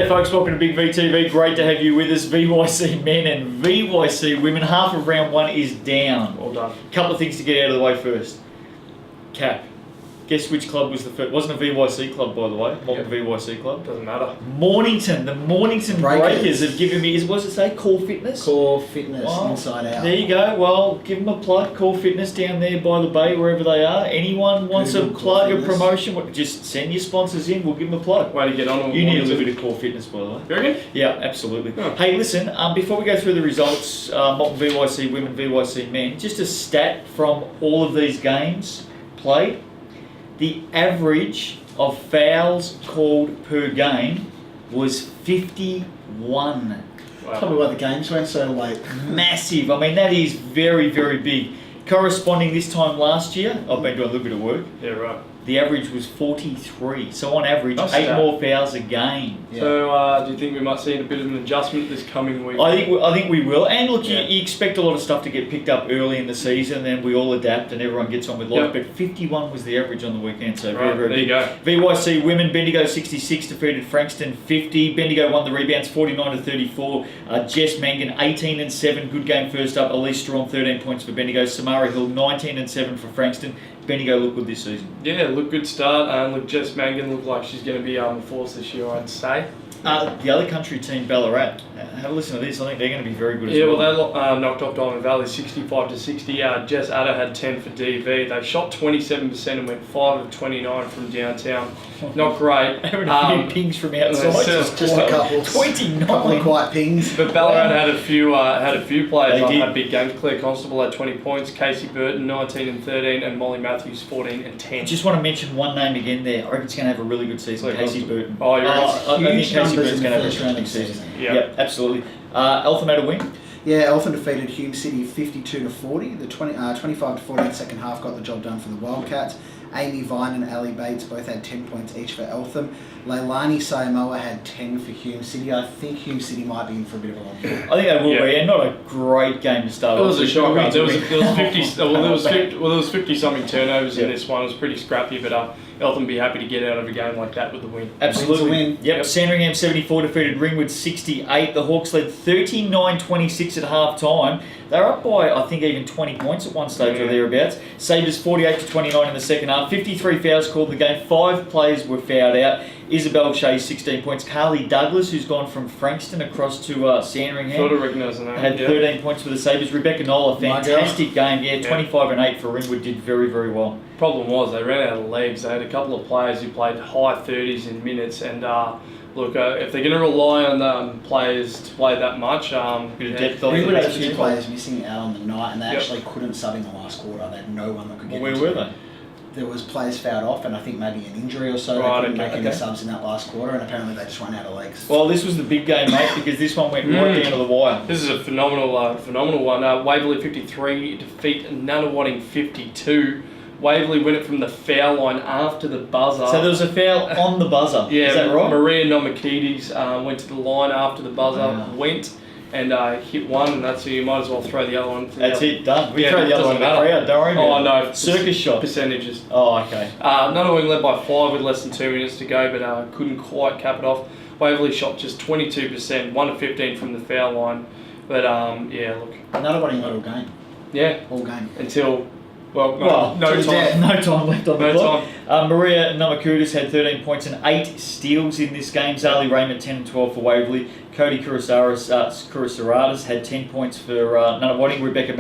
G'day folks, welcome to Big VTV. Great to have you with us. VYC men and VYC women. Half of round one is down. Well done. Couple of things to get out of the way first. Cap. Guess which club was the first? Wasn't a VYC club, by the way. Molten VYC club. Doesn't matter. Mornington. The Mornington Breakers have given me, what does it say? Core Fitness? Core Fitness, inside out. There you go. Well, give them a plug. Core Fitness down there by the bay, wherever they are. Anyone wants a plug, a promotion, just send your sponsors in. We'll give them a plug. Way to get on. You need a little bit of Core Fitness, by the way. You reckon? Yeah, absolutely. Oh. Hey, listen, before we go through the results, Molten VYC women, VYC men, just a stat from all of these games played. The average of fouls called per game was 51. Wow. Probably why the games went so late. Massive. I mean, that is very, very big. Corresponding this time last year, I've been doing a little bit of work. Yeah, right. The average was 43. So on average, Nice 8 stat. more fouls a game. Yeah. So, do you think we might see a bit of an adjustment this coming week? I think we will. And look, Yeah. you expect a lot of stuff to get picked up early in the season, then we all adapt and everyone gets on with life. Yep. But 51 was the average on the weekend, so Right, very, very there big. you go. VYC women, Bendigo 66 defeated Frankston 50. Bendigo won the rebounds 49 to 34. Jess Mangan 18 and 7, good game first up. Elise Strawn 13 points for Bendigo. Samara Hill 19 and 7 for Frankston. Bendigo look good this season. Yeah, look, good start. Look, Jess Mangan looked like she's going to be a force this year, I'd say. The other country team, Ballarat, have a listen to this. I think they're going to be very good as Yeah, well. well, they knocked off Diamond Valley 65 to 60. Jess Adder had 10 for DV. They shot 27% and went 5 of 29 from downtown. Not great. Having a few pings from outside. Just a couple. 29. Couple of quiet pings. But Ballarat had a few players They did. had big games. Claire Constable had 20 points, Casey Burton 19 and 13, and Molly Matthews 14 and 10. I just want to mention one name again there. I reckon it's going to have a really good season. Claire Casey Constable. Burton. Oh, you're right. I think Huge Casey numbers Burton's in going to the have first a round big of the season. season. Yeah. Absolutely. Eltham had a win. Yeah, Eltham defeated Hume City 52 to 40. The 25 to 40 second half got the job done for the Wildcats. Amy Vine and Ali Bates both had 10 points each for Eltham. Leilani Samoa had 10 for Hume City. I think Hume City might be in for a bit of a long haul. I think they will Yeah. be, and not a great game to start It off was a with. shocker. There was 50. 50 something turnovers Yeah. in this one. It was pretty scrappy, but Eltham be happy to get out of a game like that with the win. Absolutely. Win. Yep. Sandringham 74 defeated Ringwood 68. The Hawks led 39-26 at half time. They were up by, I think, even 20 points at one stage or thereabouts. Sabres 48 to 29 in the second half. 53 fouls called in the game. 5 players were fouled out. Isabel Shea 16 points. Carly Douglas, who's gone from Frankston across to Sandringham, Sort of recognise the name. had 13 points for the Sabres. Rebecca Nola, My fantastic game. Yeah, 25 and 8 for Ringwood, did very, very well. Problem was they ran out of legs. They had a couple of players who played high 30s in minutes, and look, if they're going to rely on players to play that much, Bit of depth on Ringwood the had bench. 2 players missing out on the night, and they Yep. actually couldn't sub in the last quarter. They had no one that could Well, get where into were it. they? There was players fouled off, and I think maybe an injury or so. Right, They couldn't okay, make any okay. subs in that last quarter, and apparently they just ran out of legs. Well, this was the big game, mate, because this one went right down to the wire. This is a phenomenal one. Waverley 53 defeat Nunawading 52. Waverley win it from the foul line after the buzzer. So there was a foul on the buzzer. Yeah, Is that right? Maria Nomakides went to the line after the buzzer, Wow. went and hit one, and that's who you might as well throw the other one. That's it, done. We Yeah, throw it the other one in the doesn't matter. crowd, don't worry Oh, about it. no. Circus shot. Percentages. Oh, okay. Nunawading led by 5 with less than 2 minutes to go, but couldn't quite cap it off. Waverley shot just 22%, 1 of 15 from the foul line. But yeah, look. Another one in all game. Yeah, All game. until, well, Well, no to the time. death. No time left on the No clock. Maria Namakudis had 13 points and 8 steals in this game. Zali Raymond 10 and 12 for Waverley. Cody Kurasaradas had 10 points for Nunawading. Rebecca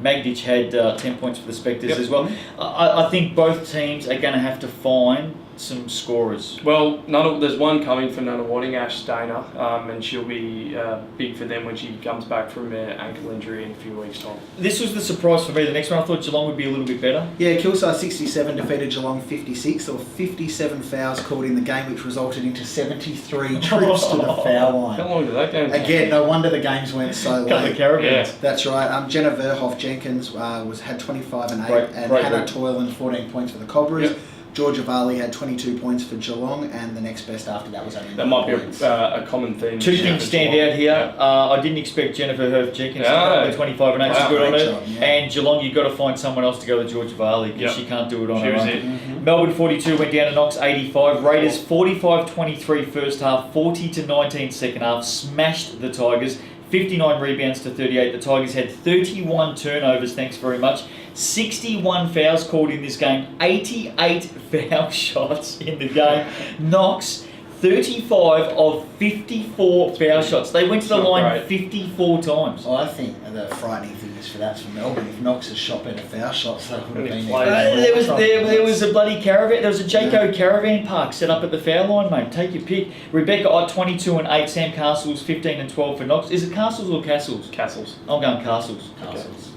Magditch had 10 points for the Spectres Yep. as well. I think both teams are going to have to find some scorers. Well, there's one coming for Nunawading, Ash Stainer, and she'll be big for them when she comes back from an ankle injury in a few weeks' time. This was the surprise for me. The next one I thought Geelong would be a little bit better. Yeah, Kilsyth 67 defeated Geelong 56. There were 57 fouls called in the game, which resulted into 73 trips to the foul line. How long did that game take? Again, no wonder the games went so Couple of late. caravans. Yeah. That's right. Jenna Verhoff Jenkins had 25 and 8, Great- and great Hannah work. Toyland 14 points for the Cobras. Yep. Georgia Varley had 22 points for Geelong, and the next best after that was only 9 That might be points. a common theme. Two things stand out here. I didn't expect Jennifer Herf-Jenkins to come with 25 and 8. She's good on Great it. job, yeah. And Geelong, you've got to find someone else to go with Georgia Varley because she can't do it on She her was own. it. Melbourne 42 went down to Knox 85. Raiders 45-23 first half, 40-19 second half. Smashed the Tigers. 59 rebounds to 38. The Tigers had 31 turnovers, thanks very much. 61 fouls called in this game. 88 foul shots in the game. Knox, 35 of 54 foul shots. They went to the line 54 times. Well, I think the frightening thing is for that's for Melbourne. If Knox had shot better foul shots, they would have been There was a bloody caravan. There was a Jayco caravan park set up at the foul line, mate. Take your pick. Rebecca Ott 22 and 8. Sam Castles 15 and 12 for Knox. Is it Castles or Castles? Castles. I'm going Castles.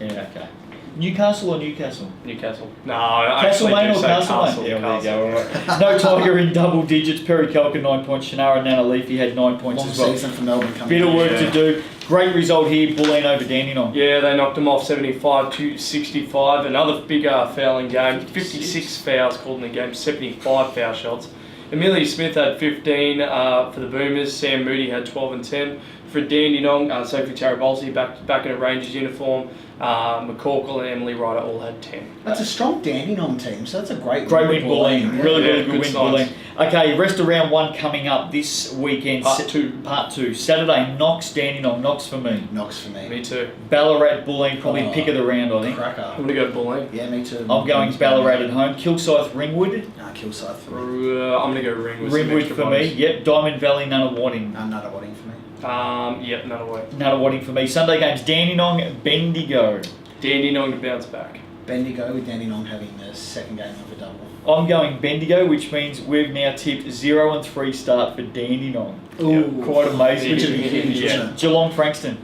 Yeah, okay. Newcastle or Newcastle? Newcastle. No, I Castlemaine actually or do say Castlemaine? Yeah, well, there you go. All right. No Tiger in double digits. Perry Kelka 9 points. Shannara Nanalifi had 9 points long as well. season for Melbourne coming. Bit of work to do. Great result here. Bulleen over Dandenong. Yeah, they knocked them off 75-65. Another big fouling game. 56 fouls called in the game. 75 foul shots. Amelia Smith had 15 for the Boomers. Sam Moody had 12 and 10 for Dandenong. Sophie Tarabolsi back in a Rangers uniform. McCorkle and Emily Ryder all had 10. That's a strong Dandenong team, so that's a great win, Bulleen. Really good win, signs. Bulleen. Okay, rest of round 1 coming up this weekend. Part 2. Part 2. Saturday, Knox, Dandenong. Knox for me. Knox for me. Me too. Ballarat, Bulleen, probably pick of the round, I think. Cracker. I'm going to go Bulleen. Yeah, me too. I'm going Ballarat at home. Kilsyth, Ringwood. Kilsyth for me. I'm going to go Ringwood. Ringwood for me. Yep. Diamond Valley, Nunawading. Nunawading for me. Yep, Nunawading. Nunawading for me. Sunday games, Dandenong, Bendigo. Dandenong to bounce back. Bendigo with Dandenong having the second game of a double. I'm going Bendigo, which means we've now tipped 0 and 3 start for Dandenong. Ooh, quite amazing. Which would be huge, Yeah. wouldn't it? Geelong, Frankston.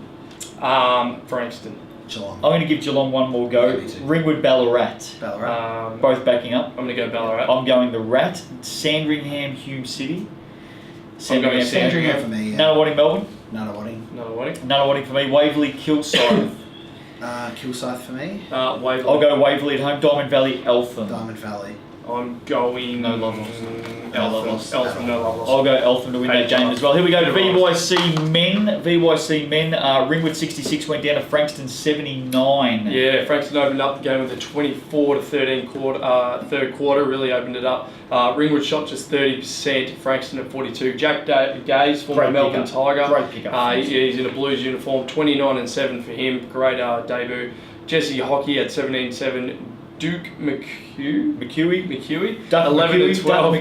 Frankston. Geelong. I'm going to give Geelong one more go. Yeah, me too. Ringwood, Ballarat. Ballarat. Both backing up. I'm going to go Ballarat. I'm going the Rat. Sandringham, Hume City. I'm going Sandringham for me. Yeah. Nunawading, Melbourne. Nunawading. Nunawading. Nunawading for me. Waverley, Kilsyth. Kilsyth for me. Waverley. I'll go Waverley at home. Diamond Valley, Eltham. Diamond Valley. I'm going... No love lost. Eltham, no love lost. I'll go Eltham to win that game as well. Here we go. Good VYC men. VYC men. Ringwood 66 went down to Frankston 79. Yeah, Frankston opened up the game with a 24-13 third quarter. Really opened it up. Ringwood shot just 30%. Frankston at 42. Jack Gaze, former Great Melbourne pickup. Tiger. Great pickup. He's in a Blues uniform. 29 and 7 for him. Great debut. Jesse Hockey at 17-7. Duke McHugh. Duck 11 and 12.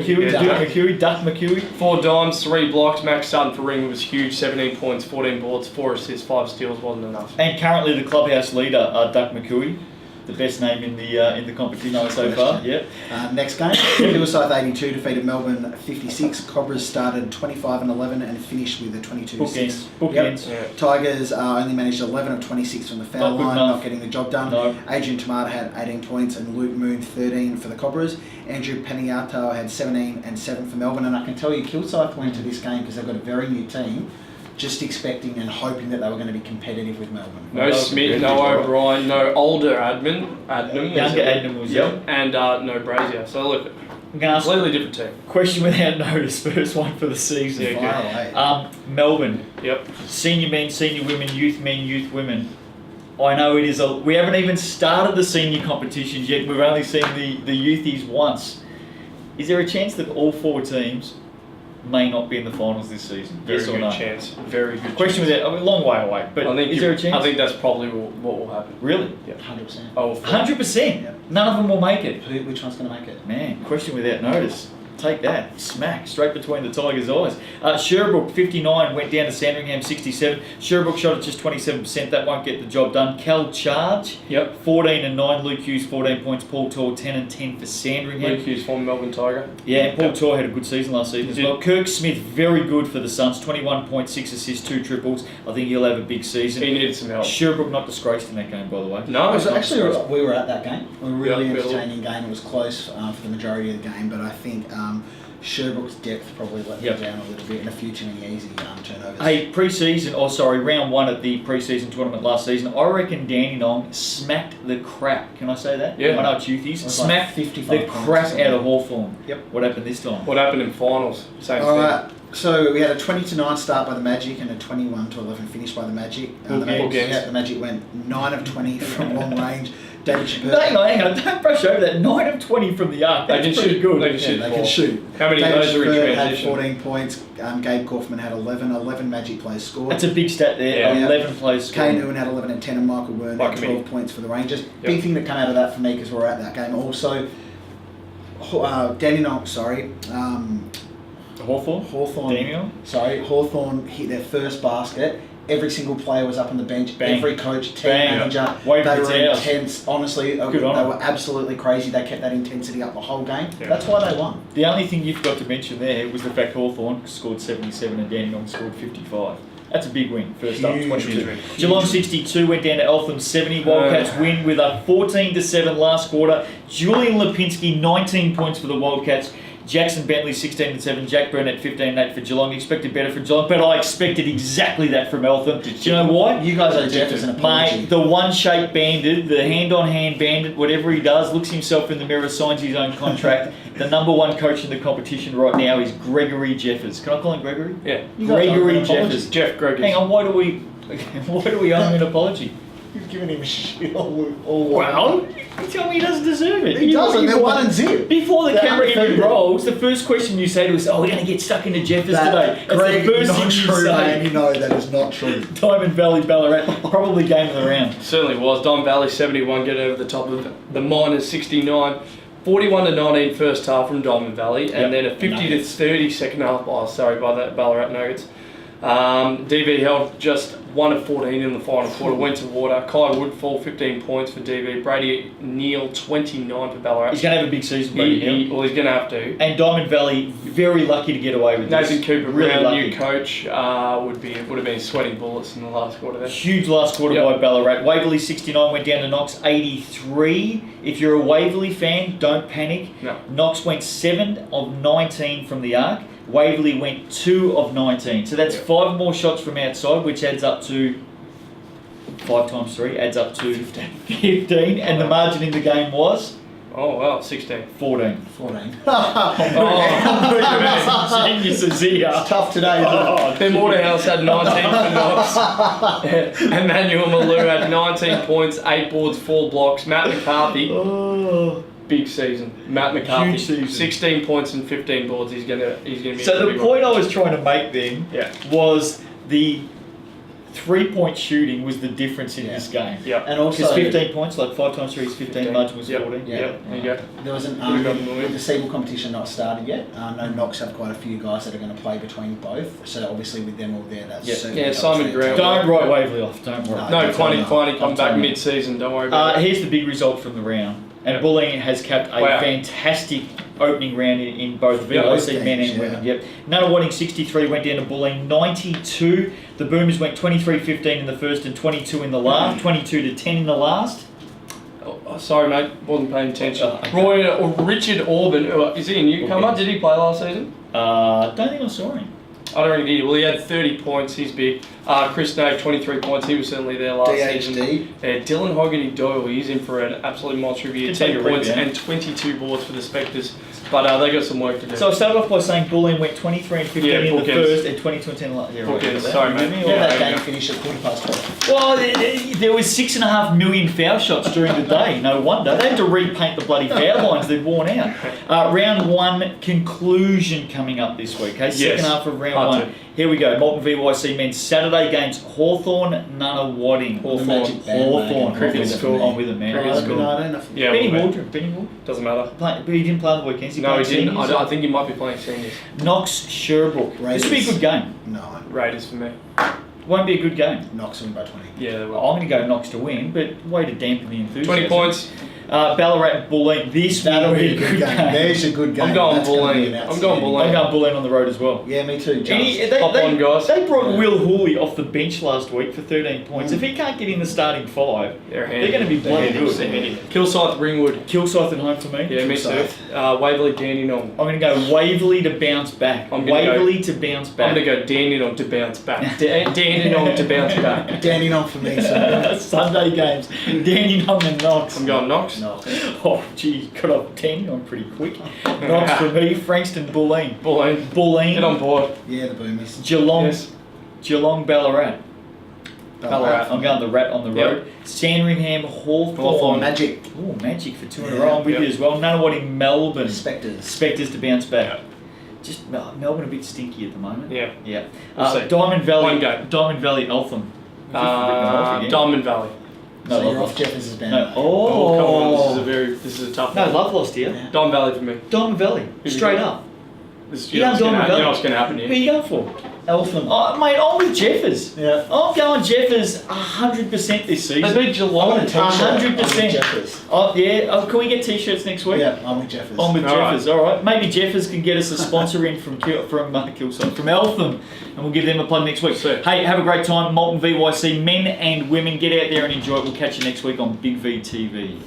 Duck McHugh. 4 dimes, 3 blocks. Max Sutton for Ringwood was huge. 17 points, 14 boards, 4 assists, 5 steals wasn't enough. And currently the clubhouse leader, Duck McHugh. The best name in the competition so far. Yep. Next game, Kilsyth 82 defeated Melbourne 56. Cobras started 25 and 11 and finished with a 22. Bookends. Yep. Tigers only managed 11 of 26 from the foul line, not getting the job done. No. Adrian Tamata had 18 points and Luke Moon 13 for the Cobras. Andrew Peniato had 17 and 7 for Melbourne. And I can tell you, Kilsyth went to this game because they've got a very new team, just expecting and hoping that they were going to be competitive with Melbourne. No Smith, no O'Brien, no older Adnam. Younger Adnam was young. And no Brazier. So look, I'm going to ask completely different team. question without notice. First one for the season. Yeah, Melbourne. Yep. Senior men, senior women, youth women. I know it is we haven't even started the senior competitions yet. We've only seen the youthies once. Is there a chance that all 4 teams may not be in the finals this season? Very Yes or good no? chance. Very good Question chance. with that, a long way away, but is there a chance? I think that's probably what will happen. Really? Yeah. 100%. Oh, 100%? Yeah. None of them will make it. Which one's going to make it? Man, question without notice. Take that. Smack. Straight between the Tigers' eyes. Sherbrooke, 59, went down to Sandringham, 67. Sherbrooke shot at just 27%. That won't get the job done. Cal Charge, Yep. 14 and 9. Luke Hughes, 14 points. Paul Tor, 10 and 10 for Sandringham. Luke Hughes, former Melbourne Tiger. Yeah, and Paul Tor had a good season last season as well. Kirk Smith, very good for the Suns. 21 points, 6 assists, 2 triples. I think he'll have a big season. He needed some help. Sherbrooke not disgraced in that game, by the way. No, So it's actually, we were at that game. It was a really Yeah, entertaining game. It was close for the majority of the game, but I think Sherbrooke's depth probably let them down a little bit, and a few too many easy turnovers. Hey, round one at the pre-season tournament last season, I reckon Dandenong smacked the crap. Can I say that? Yeah. I know it's youthies. It Smacked like 55 the points crap or something. out of Hawthorn. Yep. What happened this time? What happened in finals? Same All thing. right. So we had a 20-9 start by the Magic and a 21-11 finish by the Magic. The Magic went 9 of 20 from long range. David Chappelle. Hang on, don't brush over that. 9 of 20 from the arc. That's pretty good. They can shoot. They can shoot. How many of David those are in Chappelle had transition? 14 points. Gabe Kaufman had 11. 11 Magic players scored. That's a big stat there. Yeah. 11 players Kane scored. Ewan had 11 and 10, and Michael Wern had 12 points for the Rangers. Big thing that came out of that for me because we were at that game. Also, Dandenong, Hawthorn hit their first basket. Every single player was up on the bench. Bang. Every coach, team Bang. manager, Wave they for were towels. intense. Honestly, they were absolutely crazy. They kept that intensity up the whole game. Yeah. That's why they won. The only thing you forgot to mention there was the fact Hawthorn scored 77 and Dandenong scored 55. That's a big win. First up, Huge 22. win. Geelong 62 went down to Eltham 70. Wildcats win with a 14-7 last quarter. Julian Lipinski 19 points for the Wildcats. Jackson Bentley 16-7. Jack Burnett 15-8 for Geelong. Expected better from Geelong, but I expected exactly that from Eltham. Do you know why? You guys owe Jeff as an apology. Mate, the one-shape bandit, the hand-on-hand bandit, whatever he does, looks himself in the mirror, signs his own contract. The number one coach in the competition right now is Gregory Jeffers. Can I call him Gregory? Yeah. Gregory Jeffers. Jeff Gregory. Hang on, why do we owe him an apology? You've given him shit all Well, you tell me he doesn't deserve it. He You know doesn't. what They're you 1 want. and 0. Before the They're camera even undefeated. rolls, the first question you say to us, we're going to get stuck into Jeffers That, today. That's Greg, the first not thing you true, say. man. You know that is not true. Diamond Valley, Ballarat, probably game of the round. Certainly was. Don Valley 71 get over the top of the Miners 69. 41-19 first half from Diamond Valley, and then a 50-30 second half. Oh, sorry, by the Ballarat Nuggets. DV held just 1 of 14 in the final quarter. Went to water. Kai Woodfall 15 points for DV. Brady Neal 29 for Ballarat. He's going to have a big season, Brady Hill. Well, he's going to have to. And Diamond Valley, very lucky to get away with this. Nathan Cooper, really Brown, lucky. new coach, would have been sweating bullets in the last quarter there. Huge last quarter by Ballarat. Waverley 69 went down to Knox 83. If you're a Waverley fan, don't panic. No. Knox went 7 of 19 from the arc. Waverley went 2 of 19. So that's 5 more shots from outside, which adds up to 5 times 3 adds up to 15. And the margin in the game was Oh, wow, 16. 14. 14. Oh, geniuses here. It's tough today, isn't it? Ben Waterhouse had 19 for Knox. Emmanuel Malou had 19 points, 8 boards, 4 blocks. Matt McCarthy, big season. Matt McCarthy, Huge season. 16 points and 15 boards. He's gonna be. So a the big point one. I was trying to make then was the 3-point shooting was the difference in this game. Yep. And also, Because 15 points, like 5 times 3 is 15, margin was 14. Yep. There you go. there was an Would've gotten the lead. with the Siebel competition not started yet. No, Knox have quite a few guys that are going to play between both. So obviously with them all there, that's certainly Yeah, Simon helps there. Graham. Don't write Waverley off, don't worry. No, Quinny come I'm back telling you. mid-season. Don't worry about it. Here's the big result from the round. And Bullying has capped a fantastic opening round in both both VOC men teams, and women. Yep. Nunawading 63 went down to Bullying 92. The Boomers went 23-15 in the first and 22 in the last. 22-10 in the last. Oh, sorry, mate. Wasn't paying attention. Okay. Richard Orban. Is he a newcomer? Did he play last season? Don't think I saw him. I don't think he did. Well, he had 30 points. He's big. Chris Nave, 23 points. He was certainly there last season. Dylan Hogarty Doyle, he's in for an absolutely monster review. Can 10 take a points rebound. and 22 boards for the Spectres. But they got some work to do. So I started off by saying Bullying went 23 and 15 in the bookends. first and 22 and 10 in the last. Yeah, right. Bookends. Sorry, mate. Me, Yeah, or- that there game you go. finished at 12:15. Well, there was 6.5 million foul shots during the day. No wonder. They had to repaint the bloody foul lines. They're worn out. Round 1 conclusion coming up this week. Okay, second half of round 1. Here we go. Molten VYC men's Saturday games. Hawthorn, Nunawading. Hawthorn. Cricket school. I'm with him, man. Cricket Cricket school. school. No, I don't know. Yeah, Benny well, Waldron. Benny Waldron. doesn't matter. But he didn't play on the weekends. No, he didn't. played I think he might be playing seniors. Knox Sherbrooke. This will be a good game. No, Raiders for me. Won't be a good game. Knox win by 20. Yeah, they I'm will. going to go Knox to win, but way to dampen the enthusiasm. 20 points. Ballarat and Bulleen. This That'll will be a good game. There's a good game. I'm going That's gonna be Bulleen. an I'm outstanding going I'm Bulleen. going Bulleen on the road as well. Yeah, me too. Hop on, guys. They brought Yeah. Will Hooley off the bench last week for 13 points. If he can't get in the starting 5, They're they're going to be bloody good. Kilsyth, Ringwood. Kilsyth at home for me. Yeah, me too. Waverley, Dandenong. I'm going to go Waverley to bounce back. I'm gonna Waverley to bounce back. I'm going to go Dandenong to bounce back. Dandenong to bounce back. Dandenong for me, so. Sunday games. Dandenong and Knox. I'm going Knox. Oh, gee, cut off 10. I'm pretty quick. Knox for me. Frankston, Bulleen. Bulleen. Bulleen. Get on board. Yeah, the Boomers. Geelong. Yes. Geelong, Ballarat. Ballarat. I'm going the Rat on the Yep. road. Sandringham, Hawthorn. Hawthorn. Magic. Oh, Magic for 2 in a Yeah. row. I'm with Yep. you as well. Nunawading, Melbourne. Spectres. Spectres to bounce back. Just Melbourne a bit stinky at the moment. Yeah. Yeah. We'll see. Diamond Valley. One game. Diamond Valley, Eltham. Diamond Valley. No, So you're Love off Lost. Jeffers' band. No. mate. Oh, come on. Oh. This is a tough No, one. Love Lost here. Yeah. Diamond Valley for me. Diamond Valley. Who you Straight got? up. This, You know you know Diamond Valley. what's going to happen Who are here. you going for? Eltham. Oh, mate, I'm with Jeffers. Yeah. I'm going Jeffers 100% this They season. beat I Geelong. want a t-shirt. 100%. I'm with Jeffers. Oh, yeah. Oh, can we get t-shirts next week? Yeah, I'm with Jeffers. I'm with All right. Jeffers. All right. Maybe Jeffers can get us a sponsor in from Kilsyth, from Eltham, and we'll give them a plug next week. Sure. Hey, have a great time. Molten VYC, men and women, get out there and enjoy it. We'll catch you next week on Big V TV.